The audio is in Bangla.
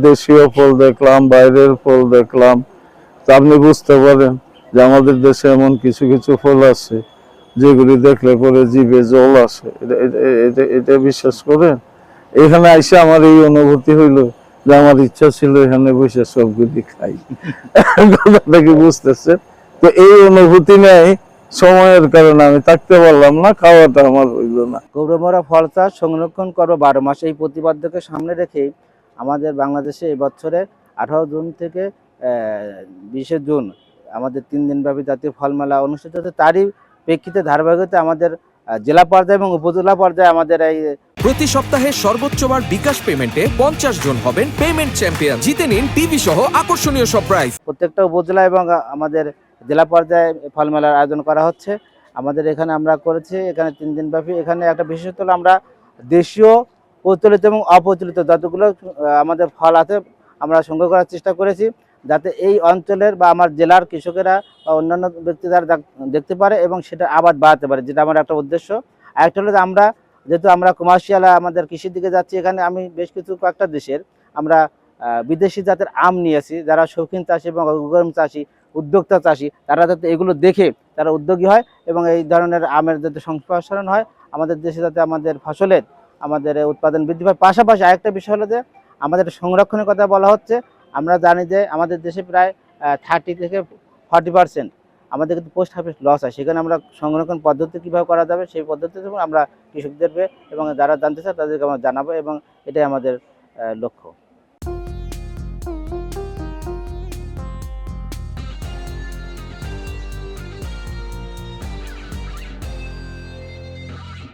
দেশীয় ফল দেখলাম, বাইরের ফল দেখলাম। তা আপনি বুঝতে পারেন যে আমাদের দেশে এমন কিছু কিছু ফল আছে যেগুলি দেখলে পরে জিভে জল আসে। এটা বিশ্বাস করেন? এখানে আইসা আমার এই অনুভূতি হইলো যে আমার ইচ্ছা ছিল এখানে বসে সবগুলি খাই। কথাটা কি বুঝতেছেন? তো এই অনুভূতি নেই, সময়ের কারণে আমি থাকতে পারলাম না, খাওয়াটা আমার হইলো না। গৌরমরা ফল চাষ সংরক্ষণ করো 12 মাস, এই প্রতিপাদ্যকে সামনে রেখে আমাদের বাংলাদেশে এই বছরে 18 জুন থেকে 20 জুন আমাদের 3 দিনব্যাপী জাতীয় ফল মেলা অনুষ্ঠিত হচ্ছে। তারই প্রেক্ষিতে ধারাবাহিকতা আমাদের জেলা পর্যায়ে এবং উপজেলা পর্যায়ে আমাদের এই প্রতি সপ্তাহে সর্বোচ্চবার বিকাশ পেমেন্টে 50 জন হবেন পেমেন্ট চ্যাম্পিয়ন। জিতে নিন টিভি সহ আকর্ষণীয় সব প্রাইজ। প্রত্যেকটা উপজেলা এবং আমাদের জেলা পর্যায়ে ফল মেলার আয়োজন করা হচ্ছে। আমাদের এখানে আমরা করেছি, এখানে 3 দিনব্যাপী। এখানে একটা বিশেষত হলো আমরা দেশীয় প্রচলিত এবং অপ্রচলিত যতগুলো আমাদের ফল আছে আমরা সংগ্রহ করার চেষ্টা করেছি, যাতে এই অঞ্চলের বা আমার জেলার কৃষকেরা বা অন্যান্য ব্যক্তিরা দেখতে পারে এবং সেটা আবাদ বাড়াতে পারে, যেটা আমার একটা উদ্দেশ্য। আরেকটা হলো যে আমরা যেহেতু আমরা কমার্শিয়াল আমাদের কৃষির দিকে যাচ্ছি, এখানে আমি বেশ কিছু কয়েকটা দেশের আমরা বিদেশি জাতের আম নিয়েছি, যারা শৌখিন চাষি এবং অগ্রগামী চাষি, উদ্যোক্তা চাষি, তারা যাতে এগুলো দেখে তারা উদ্যোগী হয় এবং এই ধরনের আমের যাতে সম্প্রসারণ হয় আমাদের দেশে, যাতে আমাদের ফসলের আমাদের উৎপাদন বৃদ্ধি পায়। পাশাপাশি আরেকটা বিষয় হলো যে আমাদের সংরক্ষণের কথা বলা হচ্ছে। আমরা জানি যে আমাদের দেশে প্রায় 30 থেকে 40% আমাদের কিন্তু পোস্ট হারভেস্ট লস হয়। সেখানে আমরা সংরক্ষণ পদ্ধতি কীভাবে করা যাবে সেই পদ্ধতিতে আমরা কৃষকদেরকে এবং যারা জানতে চায় তাদেরকে আমরা জানাবো এবং এটাই আমাদের লক্ষ্য।